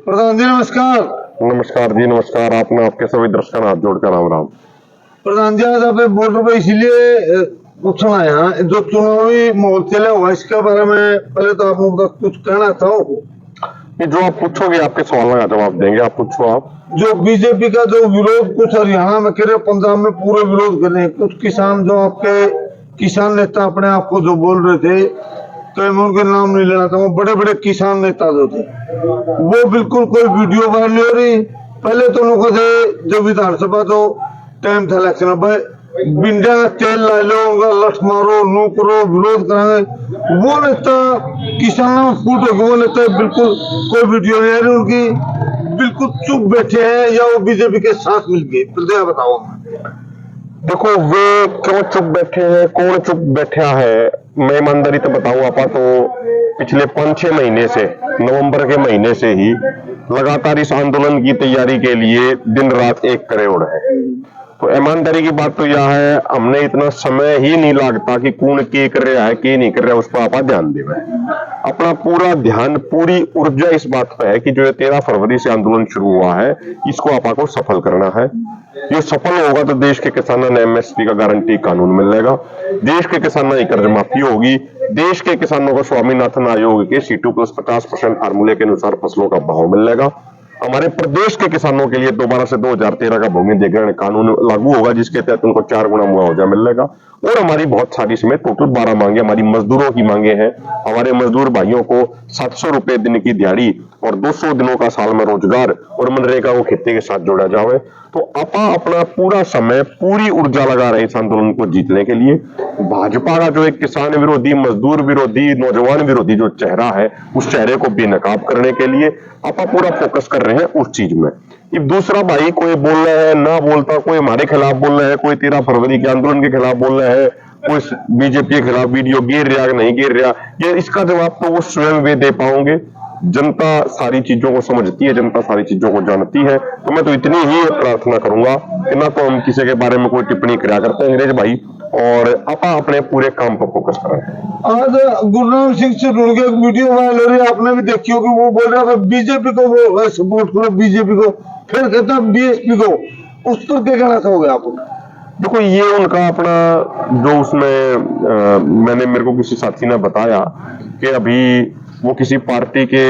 प्रधान जी नमस्कार। नमस्कार जी नमस्कार। आपने आपके सभी दर्शकों हाथ जोड़कर राम राम। प्रधान जी आज आपने बॉर्डर पे इसीलिए पूछना है, यहाँ जो चुनावी माहौल चला हुआ इसके बारे में पहले तो आप लोगों का कुछ कहना था। ये जो आप पूछोगे आपके सवालों का जवाब देंगे। आप पूछो। आप जो बीजेपी का जो विरोध कुछ हरियाणा में करे, पंजाब में पूरे विरोध कर रहे हैं। कुछ किसान जो आपके किसान नेता अपने आप को जो बोल रहे थे, तो मैं उनके नाम नहीं लेना चाहूंगा, बड़े बड़े किसान नेता जो थे वो बिल्कुल कोई वीडियो वायरल नहीं हो रही। पहले तो लोगों से जो विधानसभा जो टाइम था इलेक्शन में, बिंडिया का तेल ला लो, लठ मारो, नो करो, विरोध कराएंगे, वो नेता किसानों में फूट होगी। वो नेता बिल्कुल कोई वीडियो नहीं आ रही उनकी, बिल्कुल चुप बैठे हैं या वो बीजेपी के साथ मिल गए। तो बताओ। देखो वे क्यों चुप बैठे हैं, कौन चुप बैठा है, मैं ईमानदारी तो बताऊं आपा तो पिछले 5-6 महीने से, नवंबर के महीने से ही लगातार इस आंदोलन की तैयारी के लिए दिन रात एक करे उड़ है। तो ईमानदारी की बात तो यह है, हमने इतना समय ही नहीं लगता कि कौन के कर रहा है के नहीं कर रहा है, उस पर आपा ध्यान देवे। अपना पूरा ध्यान, पूरी ऊर्जा इस बात पर है कि जो 13 फरवरी से आंदोलन शुरू हुआ है इसको आपा को सफल करना है। ये सफल होगा तो देश के किसानों ने एमएसपी का गारंटी कानून मिलेगा, देश के किसानों की कर्ज माफी होगी, देश के किसानों को स्वामीनाथन आयोग के C2+50% फार्मूले के अनुसार फसलों का भाव मिलेगा। हमारे प्रदेश के किसानों के लिए दोबारा से 2013 का भूमि अधिग्रहण कानून लागू होगा, जिसके तहत उनको 4 गुना मुआवजा मिलेगा। और हमारी बहुत सारी इसमें टोटल 12 मांगे हमारी मजदूरों की मांगे हैं। हमारे मजदूर भाइयों को 700 रुपए दिन की दिहाड़ी और 200 दिनों का साल में रोजगार और मनरेगा को खेती के साथ जोड़ा जाए। तो आपा अपना पूरा समय, पूरी ऊर्जा लगा रहे इस आंदोलन को जीतने के लिए। भाजपा का जो एक किसान विरोधी, मजदूर विरोधी, नौजवान विरोधी जो चेहरा है, उस चेहरे को बेनकाब करने के लिए आपा पूरा फोकस कर रहे हैं उस चीज में। ये दूसरा भाई कोई बोल रहा है ना बोलता, कोई हमारे खिलाफ बोल रहा है, कोई 13 फरवरी के आंदोलन के खिलाफ बोल रहा है, कोई बीजेपी के खिलाफ वीडियो गिर रहा नहीं गिर रहा, ये इसका जवाब तो वो स्वयं वे दे पाओगे। जनता सारी चीजों को समझती है, जनता सारी चीजों को जानती है। तो मैं तो इतनी ही प्रार्थना करूंगा कि ना तो हम किसी के बारे में कोई टिप्पणी किया करते हैं अंग्रेज भाई, और आपा अपने पूरे काम पर फोकस करें। आज गुरुनाम सिंह से जुड़ के एक वीडियो वायरल हो रही है, आपने भी देखी होगी। वो बोल रहा है बीजेपी को वो सपोर्ट करो, बीजेपी को, फिर कहता बीएसपी को। उस पर क्या कहना चाहोगे आप? देखो ये उनका अपना जो उसमें मैंने मेरे को किसी साथी ने बताया कि अभी वो किसी पार्टी के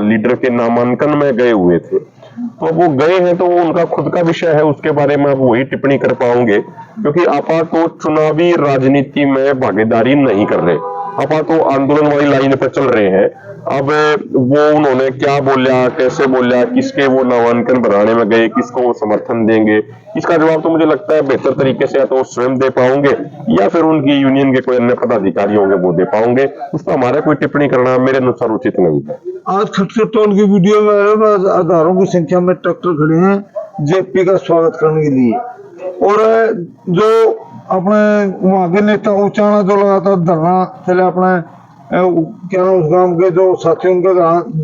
लीडर के नामांकन में गए हुए थे, तो वो गए हैं तो वो उनका खुद का विषय है, उसके बारे में आप वही टिप्पणी कर पाओगे, क्योंकि आपा तो चुनावी राजनीति में भागीदारी नहीं कर रहे, आपा तो आंदोलन वाली लाइन पर चल रहे हैं। अब वो उन्होंने क्या बोला, कैसे बोला, किसके वो नामांकन बनाने में गए, किसको वो समर्थन देंगे, इसका जवाब तो मुझे लगता है बेहतर तरीके से या तो स्वयं दे पाओगे या फिर उनकी यूनियन के कोई अन्य पदाधिकारी होंगे वो दे पाओगे। उस पर हमारा कोई टिप्पणी करना मेरे अनुसार उचित नहीं है। आज खटके टोल की वीडियो में हजारों की संख्या में ट्रैक्टर खड़े हैं जेपी का स्वागत करने के लिए, और जो अपने वहां के नेता उचाना जो लगातार धरना चले, अपने क्या नाम उस गांव के जो साथी उनके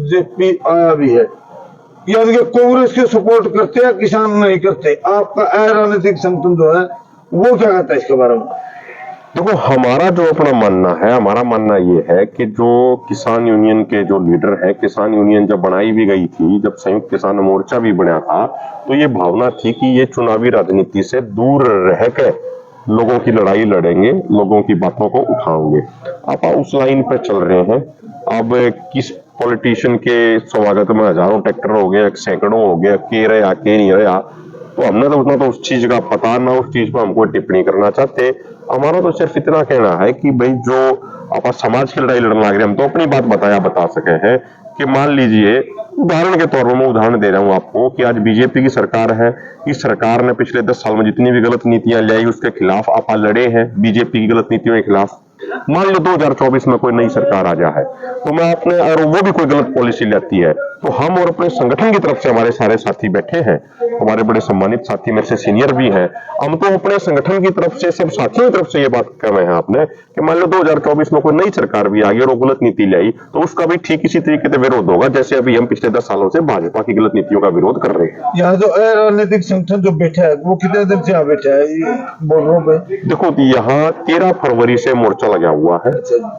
जेपी आया भी है, यानी कि कांग्रेस के सपोर्ट करते हैं, किसान नहीं करते। आपका राजनीतिक संगठन जो है वो क्या कहता है इसके बारे में? देखो हमारा जो अपना मानना है, हमारा मानना ये है कि जो किसान यूनियन के जो लीडर है, किसान यूनियन जब बनाई भी गई थी, जब संयुक्त किसान मोर्चा भी बना था, तो ये भावना थी कि ये चुनावी राजनीति से दूर रह के लोगों की लड़ाई लड़ेंगे, लोगों की बातों को उठाएंगे। आप उस लाइन पर चल रहे हैं। अब किस पॉलिटिशियन के स्वागत में हजारों ट्रैक्टर हो गए, सैकड़ों हो गए, के रहा के नहीं रहा, तो हमने तो उतना तो उस चीज का पता ना, उस चीज पर हमको टिप्पणी करना चाहते। हमारा तो सिर्फ इतना कहना है कि भाई जो आप समाज की लड़ाई लड़ने लग रहे, हम तो अपनी बात बता सके हैं कि मान लीजिए उदाहरण के तौर पर, मैं उदाहरण दे रहा हूं आपको कि आज बीजेपी की सरकार है, इस सरकार ने पिछले 10 साल में जितनी भी गलत नीतियां लाई उसके खिलाफ आप लड़े हैं, बीजेपी की गलत नीतियों के खिलाफ। मान लो 2024 में कोई नई सरकार आ जाए तो मैं अपने, और वो भी कोई गलत पॉलिसी लेती है, तो हम और अपने संगठन की तरफ से हमारे सारे साथी बैठे हैं, हमारे बड़े सम्मानित साथी मेरे से सीनियर भी हैं, हम तो अपने संगठन की तरफ से, सब साथियों की तरफ से ये बात कर रहे हैं आपने कि मान लो 2024 में कोई नई सरकार भी आ गई और वो गलत नीति लाई, तो उसका भी ठीक इसी तरीके से विरोध होगा जैसे अभी हम पिछले 10 सालों से भाजपा की गलत नीतियों का विरोध कर रहे हैं। यहाँ जो राजनीतिक संगठन जो बैठा है वो कितने दिन से बैठा है बॉर्डरों पे? देखो यहाँ 13 फरवरी से मोर्चा लगा हुआ है।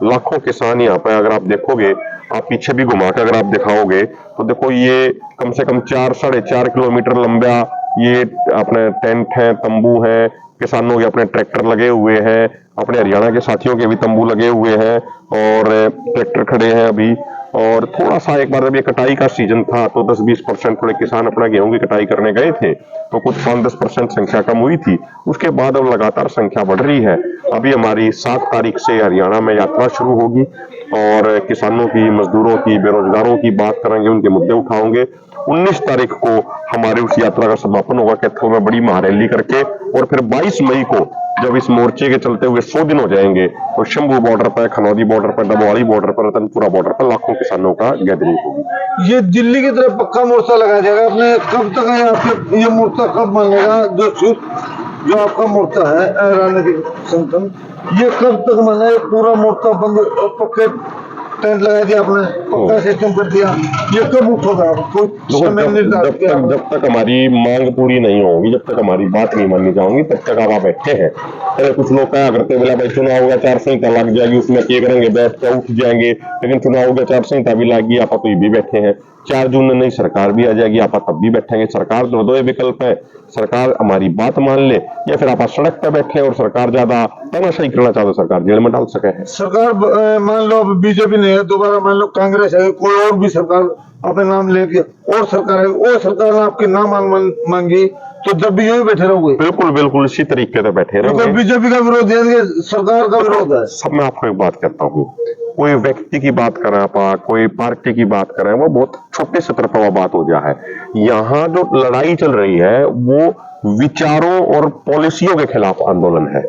लाखों किसान यहाँ पे, अगर आप देखोगे, आप पीछे भी घुमा के अगर आप दिखाओगे तो देखो ये कम से कम 4-4.5 किलोमीटर लंबा ये अपने टेंट है, तंबू है, किसानों के अपने ट्रैक्टर लगे हुए हैं, अपने हरियाणा के साथियों के भी तंबू लगे हुए हैं और ट्रैक्टर खड़े हैं अभी। और थोड़ा सा एक बार जब ये कटाई का सीजन था तो 10-20% थोड़े किसान अपना गेहूं की कटाई करने गए थे तो कुछ 5-10% संख्या कम हुई थी। उसके बाद अब लगातार संख्या बढ़ रही है। अभी हमारी 7 तारीख से हरियाणा में यात्रा शुरू होगी और किसानों की, मजदूरों की, बेरोजगारों की बात करेंगे, उनके मुद्दे उठाओगे। 19 तारीख को हमारी उस यात्रा का समापन होगा कैथल में बड़ी महारैली करके, और फिर 22 मई को जब इस मोर्चे के चलते हुए 100 दिन हो जाएंगे तो शंभू बॉर्डर पर, खनौदी बॉर्डर पर, डबवाली बॉर्डर पर, रतनपुरा बॉर्डर पर लाखों किसानों का गैदरिंग होगी। ये दिल्ली की तरफ पक्का मोर्चा लगाया जाएगा। आपने कब तक है आपके ये मोर्चा कब मानेगा? जो आपका मोर्चा है राजनीतिक संगठन, ये कब तक माना? ये पूरा मोर्चा बंद, पक्के टेंट लगा दिया आपने, पक्का सिस्टम कर दिया, ये कब उठोगा? कोई समय निर्धारित किया? जब तक हमारी मांग पूरी नहीं होगी, जब तक हमारी बात नहीं मानी जाऊंगी, तब तक आप बैठे हैं। पहले कुछ लोग क्या करते बोला भाई चुनाव होगा, 4 संहिता लग जाएगी, उसमें क्या करेंगे, बैठ कर उठ जाएंगे। लेकिन चुनाव होगा, 4 संहिता भी लाएगी, आप तो भी बैठे हैं। 4 जून में नई सरकार भी आ जाएगी, आप तब भी बैठेंगे। सरकार दो विकल्प है, सरकार हमारी बात मान ले या फिर आप सड़क पर बैठे और सरकार ज्यादा तानाशाही करना चाहते, सरकार जेल में डाल सके। सरकार मान लो अब बीजेपी नहीं है, दोबारा मान लो कांग्रेस है, कोई और भी सरकार अपने नाम लेके और सरकार है, और सरकार ने आपके नाम मांगी तो जब भी यूं बैठे रहोगे? बिल्कुल बिल्कुल इसी तरीके से बैठे रहोगे। बीजेपी का विरोध है, सरकार का विरोध है। सब मैं आपको एक बात कहता हूँ, कोई व्यक्ति की बात करें आप, कोई पार्टी की बात करें, वो बहुत छोटे स्तर पर बात हो जाए। यहाँ जो लड़ाई चल रही है वो विचारों और पॉलिसियों के खिलाफ आंदोलन है।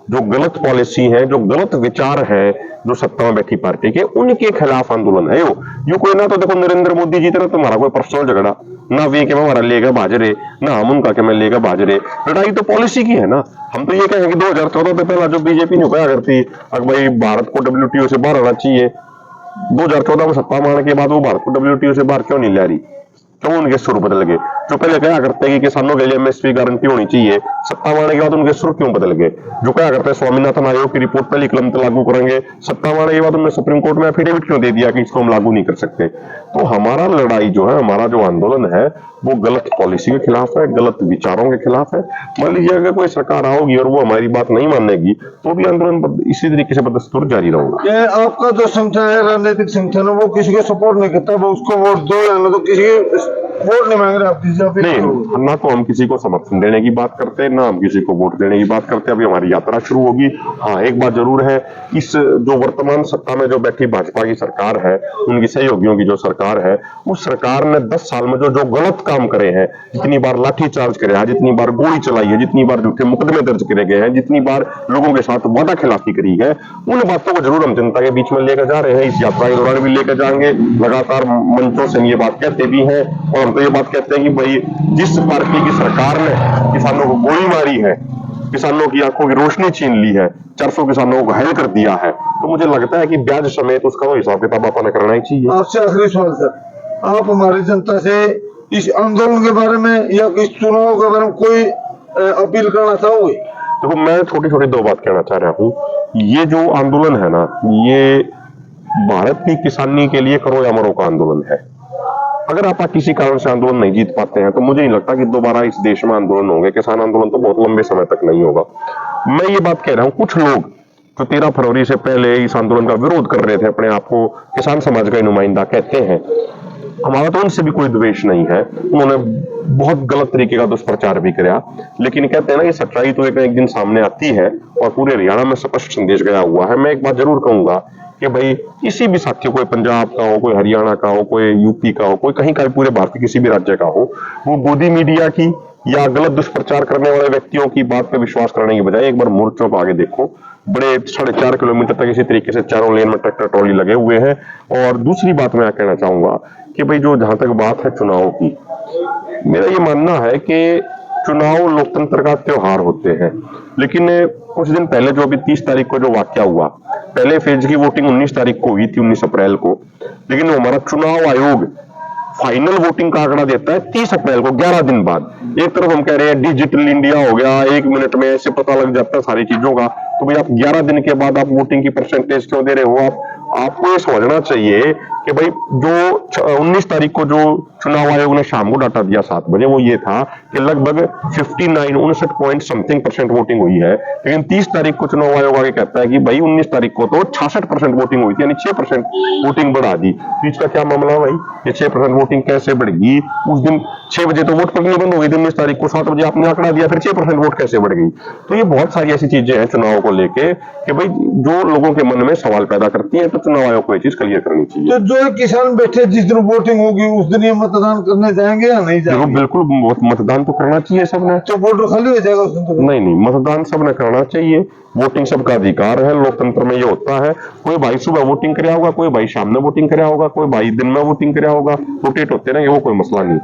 जो गलत पॉलिसी है, जो गलत विचार है, जो सत्ता में बैठी पार्टी के, उनके खिलाफ आंदोलन है। यो कोई ना तो देखो नरेंद्र मोदी जी तरह तुम्हारा कोई पर्सनल झगड़ा ना, वे के हमारा लेगा बाजरे ना, हम उनका के मैं लेगा बाजरे। लड़ाई तो पॉलिसी की है ना। हम तो ये कहेंगे 2014 से पहला जो बीजेपी ने कहा करती अगर भाई भारत को WTO से बाहर आना चाहिए, 2014 में सत्ता में आने के बाद वो भारत को WTO से बाहर क्यों नहीं ला रही? क्यों उनके सुर बदल गए? जो पहले क्या करते हैं कि किसानों के लिए MSP गारंटी होनी चाहिए, सत्ता में आने के बाद उनके सुर क्यों बदल गए? जो क्या करते हैं स्वामीनाथन आयोग की रिपोर्ट पहली कलम तो लागू करेंगे, सत्ता में आने के बाद उन्होंने सुप्रीम कोर्ट में एफिडेविट क्यों दे दिया कि इसको हम लागू नहीं कर सकते? तो हमारा लड़ाई जो है, हमारा जो आंदोलन है वो गलत पॉलिसी के खिलाफ है, गलत विचारों के खिलाफ है। मान लीजिए अगर कोई सरकार आओगी और वो हमारी बात नहीं मानेगी तो भी आंदोलन इसी तरीके से बदस्तूर जारी रहेगा। ये आपका जो संगठन है, राजनीतिक संगठन है, वो किसी को सपोर्ट नहीं करता, वो उसको वोट दो या ना, तो किसी वोट नहीं मांग रहे आप? नहीं, ना तो हम किसी को समर्थन देने की बात करते हैं, ना हम किसी को वोट देने की बात करते हैं। अभी हमारी यात्रा शुरू होगी। हाँ, एक बात जरूर है, इस जो वर्तमान सत्ता में जो बैठी भाजपा की सरकार है, उनकी सहयोगियों की जो सरकार है, उस सरकार ने 10 साल में जो गलत काम करे हैं, जितनी बार लाठीचार्ज करे हैं, जितनी बार गोली चलाई है, जितनी बार झूठे मुकदमे दर्ज करे गए हैं, जितनी बार लोगों के साथ वादा खिलाफी करी है, उन बातों को जरूर हम जनता के बीच में लेकर जा रहे हैं। इस यात्रा के दौरान भी लेकर जाएंगे। लगातार मंचों से हम ये बात कहते भी हैं और हम तो ये बात कहते हैं कि भाई जिस पार्टी की सरकार ने किसानों को गोली मारी है, किसानों की आंखों की रोशनी छीन ली है, 400 किसानों को घायल कर दिया है, तो मुझे लगता है कि ब्याज समेत उसका हिसाब किताब अपना करना ही चाहिए। आपसे आखिरी सवाल सर, आप हमारी जनता से इस आंदोलन के बारे में या इस चुनाव के बारे में कोई अपील करना चाहोगे? देखो, मैं छोटी छोटी 2 बात कहना चाह रहा हूँ। ये जो आंदोलन है ना, ये भारत की किसानी के लिए करो या मरो का आंदोलन है। अगर आप किसी कारण से आंदोलन नहीं जीत पाते हैं तो मुझे नहीं लगता कि दोबारा इस देश में आंदोलन होंगे। किसान आंदोलन तो बहुत लंबे समय तक नहीं होगा। मैं ये बात कह रहा हूँ, कुछ लोग जो 13 फरवरी से पहले इस आंदोलन का विरोध कर रहे थे, अपने आप को किसान समाज का नुमाइंदा कहते हैं, हमारा तो उनसे भी कोई द्वेष नहीं है। उन्होंने बहुत गलत तरीके का दुष्प्रचार भी किया, लेकिन कहते हैं ना, ये सच्चाई तो एक दिन सामने आती है और पूरे हरियाणा में स्पष्ट संदेश गया हुआ है। मैं एक बात जरूर कहूंगा कि भाई किसी भी साथी, कोई पंजाब का हो, कोई हरियाणा का हो, कोई यूपी का हो, कोई कहीं का भी, पूरे भारत के किसी भी राज्य का हो, वो गोदी मीडिया की या गलत दुष्प्रचार करने वाले व्यक्तियों की बात पर विश्वास करने की बजाय एक बार मोर्चों को आगे देखो। बड़े 4.5 किलोमीटर तक इसी तरीके से चारों लेन में ट्रैक्टर ट्रॉली लगे हुए हैं। और दूसरी बात मैं कहना चाहूंगा कि भाई जो जहां तक बात है चुनाव की, मेरा ये मानना है कि चुनाव लोकतंत्र का त्योहार होते हैं। लेकिन कुछ दिन पहले जो अभी 30 तारीख को जो वाकया हुआ, पहले फेज की वोटिंग 19 तारीख को हुई थी, 19 अप्रैल को, लेकिन हमारा चुनाव आयोग फाइनल वोटिंग का आंकड़ा देता है 30 अप्रैल को, 11 दिन बाद। एक तरफ हम कह रहे हैं डिजिटल इंडिया हो गया, 1 मिनट में ऐसे पता लग जाता है सारी चीजों का, तो भाई आप 11 दिन के बाद आप वोटिंग की परसेंटेज क्यों दे रहे हो? आपको ये समझना चाहिए कि भाई जो 19 तारीख को जो चुनाव आयोग ने शाम को डाटा दिया 7 बजे, वो ये था कि लगभग 59 पॉइंट समथिंग % वोटिंग हुई है। लेकिन 30 तारीख को चुनाव आयोग आगे कहता है कि भाई 19 तारीख को तो 66% वोटिंग हुई थी, यानी 6% वोटिंग बढ़ा दी। तो इसका क्या मामला भाई? ये 6% वोटिंग कैसे बढ़ेगी? उस दिन 6 बजे तो वोट पड़नी बंद हो गई थी 19 तारीख को, 7 बजे आपने आंकड़ा दिया, फिर 6% वोट कैसे बढ़ गई? तो ये बहुत सारी ऐसी चीजें हैं चुनाव को लेके कि भाई जो लोगों के मन में सवाल पैदा करती है, तो चुनाव आयोग को ये चीज क्लियर करनी चाहिए। तो जो किसान बैठे जिस दिन वोटिंग होगी उस दिन ये मतदान करने जाएंगे या नहीं देखो जाएंगे? बिल्कुल मतदान तो करना चाहिए सबने। तो वोटर खाली हो जाएगा उस दिन तो? नहीं, मतदान सबने करना चाहिए। वोटिंग सबका अधिकार है, लोकतंत्र में ये होता है। कोई भाई सुबह वोटिंग कराया होगा, कोई भाई शाम में वोटिंग कराया होगा, कोई भाई दिन में वोटिंग कराया होगा, रोटेट होते रहेंगे, वो कोई मसला नहीं।